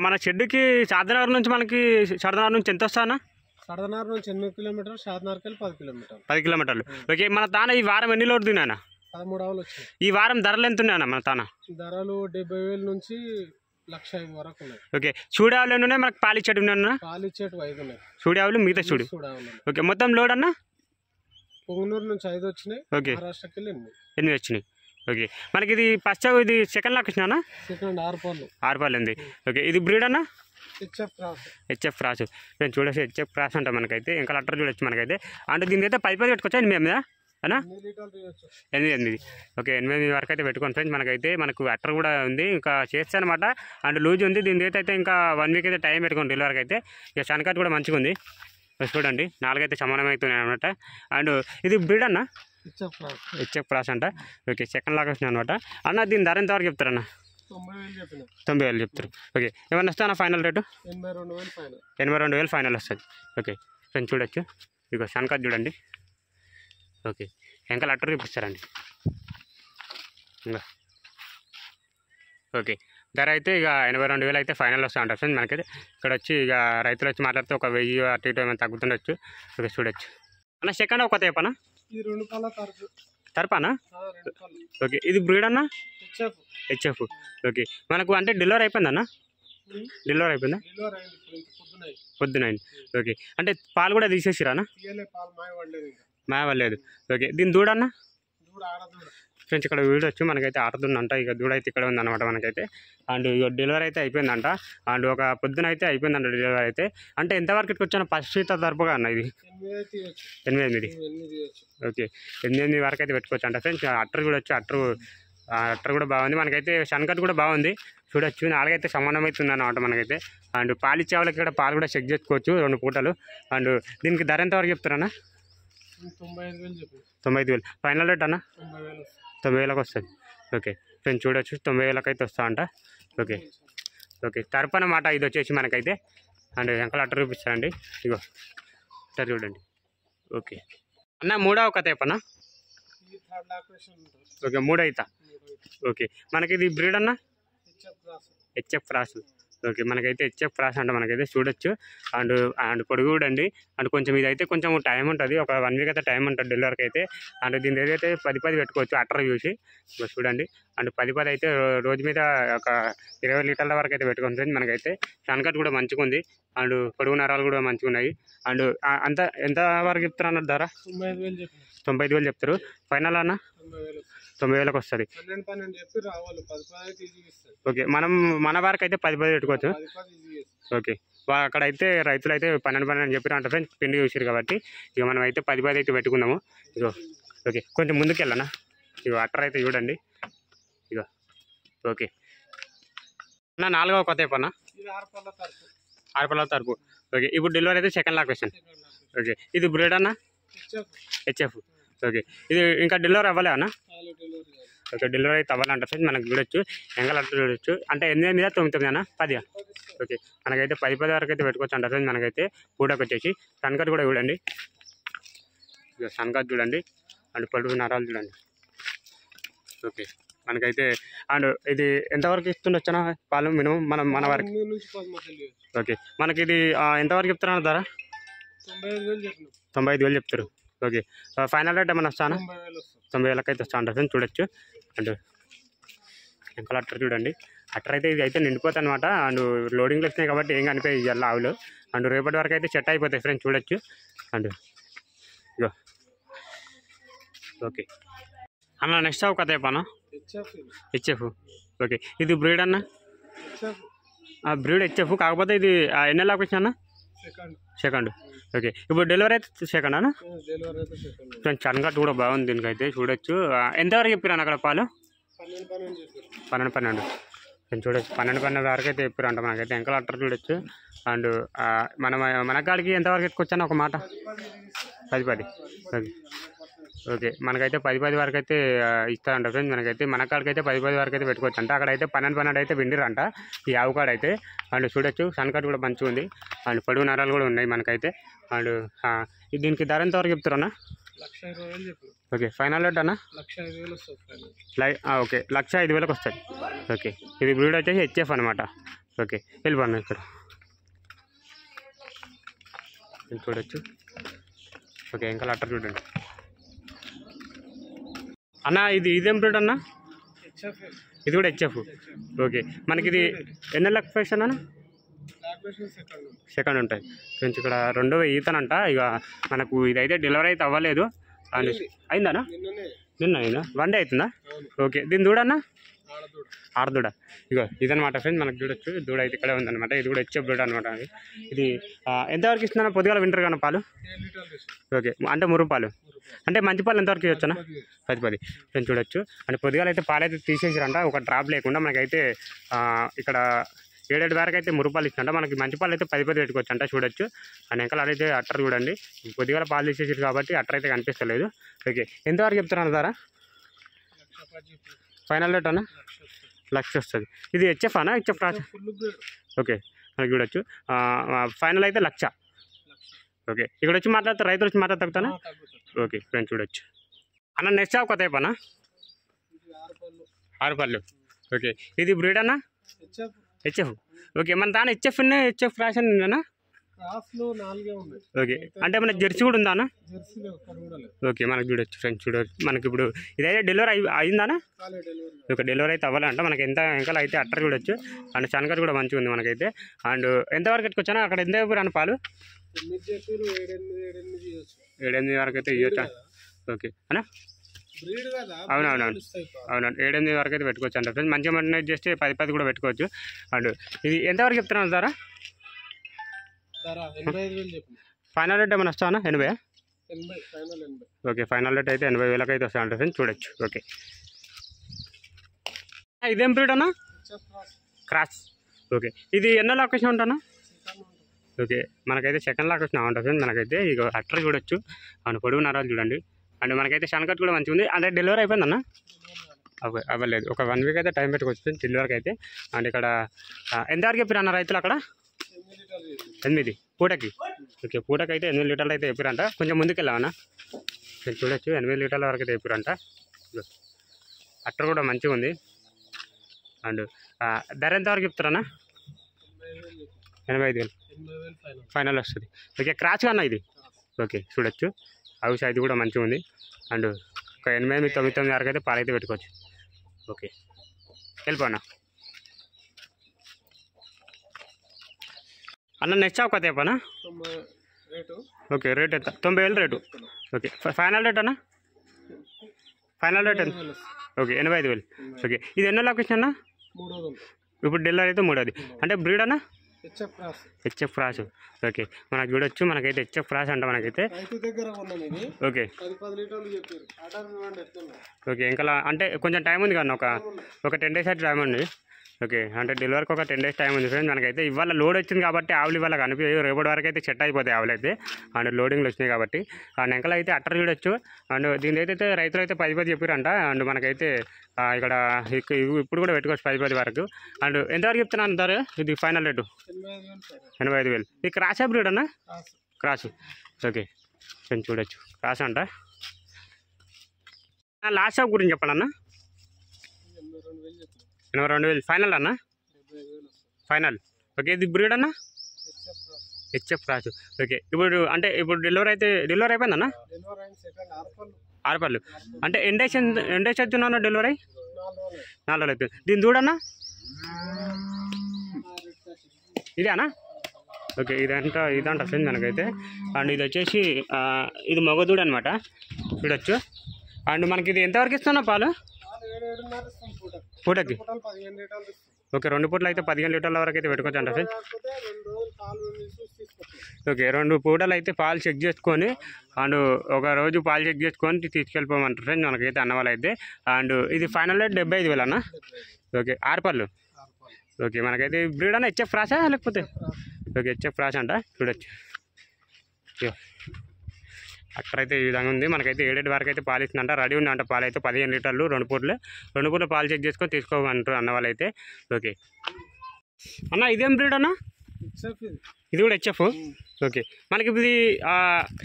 మన షెడ్కి షాద్నగర్ నుంచి మనకి షాద్నగర్ నుంచి ఎంత వస్తా అన్న? షాద్నగర్ నుంచి 8 కిలోమీటర్లు, షాద్నగర్కి వెళ్ళి 10 కిలోమీటర్లు. 10 కిలోమీటర్లు. ఓకే, మన తాన ఈ వారం ఎన్ని లోడ్ తిన్నానా? 13 ఆవులు వచ్చాయి. ఈ వారం ధరలు ఎంత ఉన్నాయన్న మన తాన? ధరలు 70,000 నుంచి 1,05,000 వరకు ఉన్నాయి. ఓకే, చూడే ఆవులు ఎన్ని ఉన్నాయి మనకు? పాలిచ్చేటి ఉన్నా? పాలిచ్చేటు 5 ఉన్నాయి. చూడే ఆవులు మిగతా చూడు. ఓకే, మొత్తం లోడ్ అన్న? పొంగనూరు నుంచి 5 వచ్చినాయి. ఓకే, మహారాష్ట్రకి వెళ్ళి 8 వచ్చినాయి. ఓకే, మనకి ఇది ఫస్ట్ ఇది సెకండ్ లొకేషన్ అన్న? సెకండ్ 6 పళ్ళు. 6 పళ్ళు ఉంది. ఓకే, ఇది బ్రీడ్ అన్న? HF cross. నేను చూడొచ్చు హెచ్ఎఫ్ క్రాస్ అంట మనకైతే. ఇంకా లెటర్ చూడొచ్చు మనకైతే. అంటే దీనికైతే 10 పెట్టుకోవచ్చా 8 మీద అన్నా? 8. ఓకే, 8 వరకు అయితే పెట్టుకోండి ఫ్రెండ్స్. మనకు అట్టర్ కూడా ఉంది, ఇంకా చేస్తా అనమాట. అండ్ లూజ్ ఉంది. దీని అయితే ఇంకా 1 వీక్ అయితే టైం పెట్టుకోండి డెలివరీకి అయితే. ఇక షన్కట్ కూడా మంచిగా ఉంది చూడండి. 4 అయితే సమానం అవుతున్నాయి అనమాట. అండ్ ఇది బ్రీడ్ అన్న? హెచ్ఎఫ్ క్రాస్ అంట. ఓకే, సెకండ్ లాగా వచ్చినాయి అనమాట. అన్న దీని ధర ఎంత వరకు చెప్తారన్న? 90,000 చెప్తారు. ఓకే, ఏమన్నా వస్తా అన్న ఫైనల్ రేటు? 82,000 ఫైనల్ వస్తుంది. ఓకే ఫ్రెండ్స్ చూడొచ్చు. ఇక షన్కట్ చూడండి. ఓకే, ఇంకా లెటర్ చూపిస్తారండి ఇంకా. ఓకే, ధర అయితే ఇక 82,000 అయితే ఫైనల్ వస్తూ ఉంటుంది ఫ్రెండ్స్. మనకైతే ఇక్కడ వచ్చి ఇక రైతులు వచ్చి మాట్లాడితే ఒక 1000 అటు ఇటు ఏమైనా తగ్గుతుండొచ్చు. ఓకే చూడొచ్చు అన్న. సెకండ్ ఒక తేపనా? తరపానా? ఓకే, ఇది బ్రీడ్ అన్న? హెచ్ఎఫ్. ఓకే, మనకు అంటే డెలివరీ అయిపోయిందన్న? డెలివరీ అయిపోయిందా? పొద్దున. ఓకే, అంటే పాలు కూడా తీసేసిరానా? మా వాళ్ళలేదు. ఓకే, దీని దూడ అన్న? ఫ్రెండ్స్ ఇక్కడ వీడొచ్చు మనకైతే ఆడుతుందంట. ఇక దూడ అయితే ఇక్కడ ఉందన్నమాట మనకైతే. అండ్ ఇక డెలివరీ అయితే అయిపోయిందంట. అండ్ ఒక పొద్దున అయితే అయిపోయిందంట డెలివరీ అయితే. అంటే ఎంతవరకు వచ్చాను ఫస్ట్ తరపుగా అన్న? ఇది 8. ఓకే, 8 వరకు అయితే పెట్టుకోవచ్చు అంట ఫ్రెండ్స్. అట్టర్ చూడొచ్చు. అట్టర్ కూడా బాగుంది మనకైతే. షన్కట్ కూడా బాగుంది చూడొచ్చు. 4 అయితే సమానం అవుతుంది అన్నమాట మనకైతే. అండ్ పాలు ఇచ్చే వాళ్ళకి కూడా పాలు కూడా చెక్ చేసుకోవచ్చు 2 పూటలు. అండ్ దీనికి ధర ఎంతవరకు చెప్తారన్నా? 95,000 ఫైనల్ రేట్ అన్న? 90,000కి వస్తుంది. ఓకే ఫ్రెండ్స్ చూడొచ్చు. 90,000కి అయితే వస్తా అంట. ఓకే తరపు అన్నమాట ఇది వచ్చేసి మనకైతే. అండ్ వెంకల అట్టర్ చూపిస్తానండి. ఇగో అట్టర్ చూడండి. ఓకే అన్న, 3వ కథ చెప్పనా? ఓకే, 3 అవుతా. ఓకే, మనకి ఇది బ్రీడ్ అన్న? HF cross. ఓకే, మనకైతే హెచ్ఎఫ్ క్రాస్ అంట మనకైతే చూడొచ్చు. అండ్ పొడుగు కూడా అండి. అండ్ కొంచెం ఇదైతే కొంచెం టైం ఉంటుంది, ఒక 1 వీక్ అయితే టైం ఉంటుంది డెలివరీకి అయితే. అండ్ దీని ఏదైతే 10 పెట్టుకోవచ్చు అట్టర్ చూసి చూడండి. అండ్ 10 అయితే రోజు మీద ఒక 20 లీటర్ల వరకు అయితే పెట్టుకుంటుంది మనకైతే. షన్కట్ కూడా మంచిగా ఉంది. అండ్ పొడుగు నరాలు కూడా మంచిగా ఉన్నాయి. అండ్ అంత ఎంత వరకు చెప్తారు అన్న ధర? 95,000 చెప్తారు ఫైనల్ అన్న? 90,000కి వస్తుంది. ఓకే, మన వారికి అయితే 10 పెట్టుకోవచ్చు. ఓకే, అక్కడైతే రైతులు అయితే 12 అని చెప్పారు అంటే ఫ్రెండ్స్. పిండి చూసారు కాబట్టి ఇక మనం అయితే 10 అయితే పెట్టుకున్నాము. ఇగో ఓకే, కొంచెం ముందుకు వెళ్ళనా? ఇగో అట్టర్ అయితే చూడండి. ఇగో ఓకే అన్న, 4వ కొత్త చెప్పన్నా? 6 పళ్ళ తరపు. ఓకే, ఇప్పుడు డెలివరీ అయితే సెకండ్ లొకేషన్. ఓకే, ఇది బ్రీడ్ అన్న? హెచ్ఎఫ్. ఓకే, ఇది ఇంకా డెలివరీ అవ్వలే అన్న? ఓకే, డెలివరీ అయితే అవ్వాలంట ఫ్రెండ్స్. మనకు చూడొచ్చు ఎంగల్ అట్లా చూడొచ్చు. అంటే 8 మీద 9 అన్న? 10. ఓకే, మనకైతే 10 వరకు అయితే పెట్టుకోవచ్చు అంట ఫ్రెండ్స్. మనకైతే పూటకు వచ్చేసి షన్కట్ కూడా చూడండి. షన్కట్ చూడండి. అండ్ పొడుగు నరాలు చూడండి. ఓకే, మనకైతే అండ్ ఇది ఎంతవరకు ఇస్తుండొచ్చా పాలు మినిమం మన వరకు? ఓకే, మనకి ఇది ఎంతవరకు చెప్తారన్న ధర? 95,000 చెప్తారు. ఓకే, ఫైనల్ రేట్ ఏమైనా వస్తానా? 90,000కి అయితే వస్తా అంటారు ఫ్రెండ్స్ చూడొచ్చు. అండ్ ఇంకా అట్టర్ చూడండి. అట్టర్ అయితే ఇది అయితే నిండిపోతాయి అనమాట. అండ్ లోడింగ్లు వచ్చినాయి కాబట్టి ఏం కనిపించాయి ఇవాళ ఆవులు. అండ్ రేపటి వరకు అయితే సెట్ అయిపోతాయి ఫ్రెండ్స్ చూడొచ్చు. అండ్ ఇగో ఓకే అన్న, నెక్స్ట్ అవు కథ చెప్పనా? హెచ్ఎఫ్. ఓకే, ఇది బ్రీడ్ అన్న? Breed HF. కాకపోతే ఇది ఎన్ని నెలలకు వచ్చినా అన్న? సెకండ్. ఓకే, ఇప్పుడు డెలివరీ అయితే సెకండ్ అన్న? ఫ్రెండ్స్ షన్కట్ కూడా బాగుంది దీనికైతే చూడొచ్చు. ఎంతవరకు చెప్పారు అక్కడ పాలు? 12. నేను చూడొచ్చు 12 వరకు అయితే చెప్పారు అంట మనకైతే. ఎంకల అట్టర్ చూడొచ్చు. అండ్ మన కాడికి ఎంతవరకు ఎత్తుకొచ్చాను ఒక మాట? 10. ఓకే, ఓకే మనకైతే 10 వరకు అయితే ఇస్తారంట ఫ్రెండ్స్. మనకైతే మన కాడికి అయితే 10 వరకు అయితే పెట్టుకోవచ్చు అంట. అక్కడైతే 12 అయితే విండిరంట ఈ ఆవు కాడ అయితే. అండ్ చూడొచ్చు షన్కట్ కూడా మంచిగా ఉంది. అండ్ పొడుగు నరాలు కూడా ఉన్నాయి మనకైతే. అండ్ దీనికి ధర ఎంత వరకు చెప్తారన్నా? 1,20,000 చెప్పు. ఓకే, ఫైనల్ రేట్ అన్న? 1,05,000 వస్తుంది. ఓకే, 1,05,000కి వస్తుంది. ఓకే, ఇది బ్రీడ్ వచ్చేసి హెచ్ఎఫ్ అనమాట. ఓకే వెళ్ళిపోన్నా ఇక్కడ చూడొచ్చు. ఓకే ఇంకా లట్టర్ చూడండి అన్న. ఇదేం బ్రీడ్ అన్న? ఇది కూడా హెచ్ఎఫ్. ఓకే మనకి ఇది ఎన్ని నెలల క్వేషన్ అన్న? సెకండ్ ఉంటాయి ఫ్రెండ్స్. ఇక్కడ రెండవ ఈతనంట. ఇక మనకు ఇదైతే డెలివరీ అయితే అవ్వలేదు. అయిందన్నా? నిన్న అయిందా? 1 డే అవుతుందా? ఓకే దీని దూడన్నా? ఆడదూడ. ఇగో ఇదనమాట ఫ్రెండ్స్. మనకు చూడొచ్చు దూడ అయితే ఇక్కడే ఉందన్నమాట. ఇది కూడా హెచ్ఎఫ్ దూడ అనమాట. ఇది ఎంతవరకు ఇస్తున్నా? పొద్దుగాల వింటర్ కన్నా పాలు? ఓకే అంటే మురుగు పాలు అంటే మంచి పాలు ఎంతవరకు ఇవ్వచ్చన్నా? 10 ఫ్రెండ్స్ చూడొచ్చు. అంటే పొద్దుగాల అయితే పాలు అయితే తీసేసారంట ఒక డ్రాప్ లేకుండా. మనకైతే ఇక్కడ 7 వరకు అయితే మురుపాలు ఇచ్చినంట. మనకి మంచి పాలు అయితే 10 పెట్టుకోవచ్చు అంట. చూడొచ్చు. అండ్ వెనకాల అదైతే అట్టర్ చూడండి. కొద్దిగా పాలు తీసేసారు కాబట్టి అట్టర్ అయితే కనిపిస్తలేదు. ఓకే ఎంతవరకు చెప్తున్నారు ధర? ఫైనల్ రేట్ అన్న 1,00,000 వస్తుంది. ఇది హెచ్ఎఫ్ అన్న? హెచ్ఎఫ్ రాసి. ఓకే మనకి చూడొచ్చు. ఫైనల్ అయితే 1,00,000. ఓకే ఇక్కడ వచ్చి మాట్లాడతారు, రైతులు వచ్చి మాట్లాడతానా? ఓకే ఫ్రెండ్స్ చూడొచ్చు అన్న. నెక్స్ట్ షాప్ కొత్త అన్న 6 పళ్ళు. ఓకే ఇది బ్రీడ్ అన్న? హెచ్ఎఫ్. ఓకే మన దాని హెచ్ఎఫ్ రాషన్ ఉందన్నా? ఓకే అంటే మన జెర్సీ కూడా ఉందా అన్న? ఓకే మనకు చూడొచ్చు ఫ్రెండ్స్. చూడవచ్చు మనకి ఇప్పుడు ఇదైతే డెలివరీ అయిందానా? ఓకే డెలివరీ అయితే అవ్వాలంట. మనకి ఎంత వెంకలు అయితే అట్టర్ చూడొచ్చు. అండ్ శనగర్ కూడా మంచిగా ఉంది మనకైతే. అండ్ ఎంతవరకు పెట్టుకొచ్చానా? అక్కడ ఎంత అన్న పాలు? 7-8 వరకు అయితే ఇవ్వచ్చా? ఓకే అన్నా అవునవునవును 7-8 వరకు అయితే పెట్టుకోవచ్చు అంట ఫ్రెండ్స్. మంచిగా మెయింటైన్ చేస్తే 10 కూడా పెట్టుకోవచ్చు. అండ్ ఇది ఎంతవరకు చెప్తున్నాను ధర? ఫైనల్ రేట్ ఏమైనా వస్తానా? 80? ఓకే ఫైనల్ రేట్ అయితే 80,000 అయితే వస్తా అంట ఫ్రెండ్స్. చూడొచ్చు. ఓకే ఇదేం బ్రీడ్ అన్నా? క్రాస్. ఓకే ఇది ఎన్నో లొకేషన్ ఉంటానా? ఓకే మనకైతే సెకండ్ లొకేషన్ ఉంటుంది ఫ్రెండ్స్. మనకైతే ఇక అట్టర్ చూడొచ్చు. అండ్ పొడుగు నరాలు చూడండి. అండ్ మనకైతే శనకట్ కూడా మంచిగా ఉంది. అంటే డెలివరీ అయిపోయిందన్న? అవ్వలేదు. ఒక 1 వీక్ అయితే టైం పెట్టుకోవచ్చు డెలివరీకి అయితే. అండ్ ఇక్కడ ఎంతవరకు చెప్పారన్న రైతులు అక్కడ? 8 పూటకి. ఓకే పూటకి అయితే 8 లీటర్లు అయితే చెప్పారంట. కొంచెం ముందుకు వెళ్ళామన్నా చూడొచ్చు. 8 లీటర్ల వరకు అయితే చెప్పారంట. అట్టర్ కూడా మంచిగా ఉంది. అండ్ ధర ఎంతవరకు చెప్తారన్నా? 85,000 ఫైనల్ వస్తుంది. ఓకే క్రాచ్ అన్న ఇది. ఓకే చూడొచ్చు. హౌస్ అది కూడా మంచిగా ఉంది. అండ్ ఒక 8-9 వరకు అయితే పాలైతే పెట్టుకోవచ్చు. ఓకే వెళ్ళిపోనా అన్న. నెక్స్ట్ షాప్ కొత్త చెప్పనా? ఓకే రేట్ ఎంత? 90,000 రేటు. ఓకే ఫైనల్ రేట్ అన్న? ఫైనల్ రేట్ ఎంత? ఓకే 85,000. ఓకే ఇది ఎన్నో లొకేషన్ అన్న? ఇప్పుడు డెలివరీ అయితే 3వది. అంటే బ్రీడ్ అన్న? హెచ్ఎఫ్ రాసు. ఓకే మనకు చూడొచ్చు. మనకైతే హెచ్ఎఫ్ రాసు అంట మనకైతే. ఓకే ఓకే ఇంకా అంటే కొంచెం టైం ఉంది కానీ ఒక 10 days అయితే టైం ఉంది. ఓకే అంటే డెలివరీకి ఒక 10 days టైం ఉంది ఫ్రెండ్స్. మనకైతే ఇవాళ లోడ్ వచ్చింది కాబట్టి ఆవులు ఇవాళ కనిపించాయి. రేపటి వరకు అయితే సెట్ అయిపోతాయి ఆవులు అయితే. అండ్ లోడింగ్లు వచ్చినాయి కాబట్టి. అండ్ వెంకలు అయితే అట్టర్ చూడొచ్చు. అండ్ దీని అయితే రైతులు అయితే 10 చెప్పారంట. అండ్ మనకైతే ఇక్కడ ఇప్పుడు కూడా పెట్టుకోవచ్చు 10 వరకు. అండ్ ఎంతవరకు చెప్తున్నాను ధర? ఇది ఫైనల్ రేటు 85,000. ఇది క్రాస్ బ్రీడ్ అన్న? క్రాసు. ఓకే ఫ్రెండ్స్ చూడొచ్చు క్రాస్ అంట. లాస్ట్ షాప్ గురించి చెప్పాలన్న? 82,000 ఫైనల్ అన్న? ఫైనల్. ఓకే ఇది బ్రీడ్ అన్న? హెచ్ఎఫ్ రాసు. ఓకే ఇప్పుడు అంటే ఇప్పుడు డెలివరీ అయిపోయిందన్న? 6 పళ్ళు. అంటే ఎండేస్ అవుతున్నా డెలివరీ 4 రోజులు అయిపోయింది. దీన్ని చూడన్నా ఇది అన్న? ఓకే ఇదంట ఫ్రెండ్స్ మనకైతే. అండ్ ఇది వచ్చేసి ఇది మగదూడ అనమాట. చూడొచ్చు. అండ్ మనకి ఇది ఎంతవరకు ఇస్తున్నా పాలు? పూటకి. ఓకే 2 పూటలు అయితే 15 లీటర్ల వరకు అయితే పెట్టుకోవచ్చు అంట ఫ్రెండ్స్. ఓకే 2 పూటలు అయితే పాలు చెక్ చేసుకొని అండ్ ఒక రోజు పాలు చెక్ చేసుకొని తీసుకెళ్ళిపోమంటారు ఫ్రెండ్స్ మనకైతే అన్నవాళ్ళు అయితే. అండ్ ఇది ఫైనల్ రేట్ 75,000 అన్న? ఓకే 6 పళ్ళు. ఓకే మనకైతే బ్రీడ్ అన్న హెచ్ఎఫ్ రాసా లేకపోతే? ఓకే హెచ్ఎఫ్ రాసా అంట. చూడొచ్చు. అక్కడైతే ఈ విధంగా ఉంది. మనకైతే 7 వరకు అయితే పాలు ఇస్తుందంట. రెడీ ఉందంట పాలు అయితే 15 లీటర్లు 2 పూటలు పాలు చెక్ చేసుకొని తీసుకోమంటారు అన్న వాళ్ళు అయితే. ఓకే అన్న ఇదేం బ్రీడ్ అన్న? ఇది కూడా హెచ్ఎఫ్. ఓకే మనకి ఇది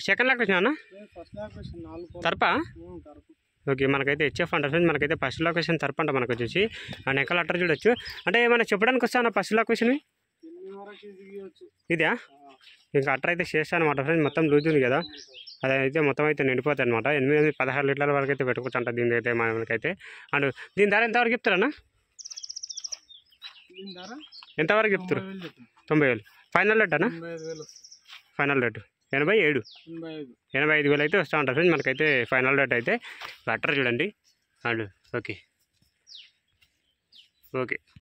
సెకండ్ లొకేషన్ అన్న? తరపా? ఓకే, మనకైతే హెచ్ఎఫ్ అంటారు ఫ్రెండ్స్. మనకైతే ఫస్ట్ లొకేషన్ తరపు అంట మనకు వచ్చేసి ఆ నెక్కల అట్టర్ చూడొచ్చు. అంటే ఏమైనా చెప్పడానికి వస్తా ఫస్ట్ లొకేషన్ ఇదా? ఇంకా అట్టర్ అయితే చేస్తాను అనమాట ఫ్రెండ్స్. మొత్తం లూజ్ ఉంది కదా, అదైతే మొత్తం అయితే నిండిపోతాయి అనమాట. 8-16 లీటర్ల వరకు అయితే పెట్టుకోవచ్చు అంట దీని అయితే మనకైతే. అండ్ దీని ధర ఎంతవరకు చెప్తారన్నా? ఎంతవరకు చెప్తారు? 90,000 ఫైనల్ రేట్ అన్నా? ఫైనల్ రేటు 85,000 అయితే వస్తూ ఉంటుంది ఫ్రెండ్స్. మనకైతే ఫైనల్ రేట్ అయితే అట్టర్ చూడండి. And okay.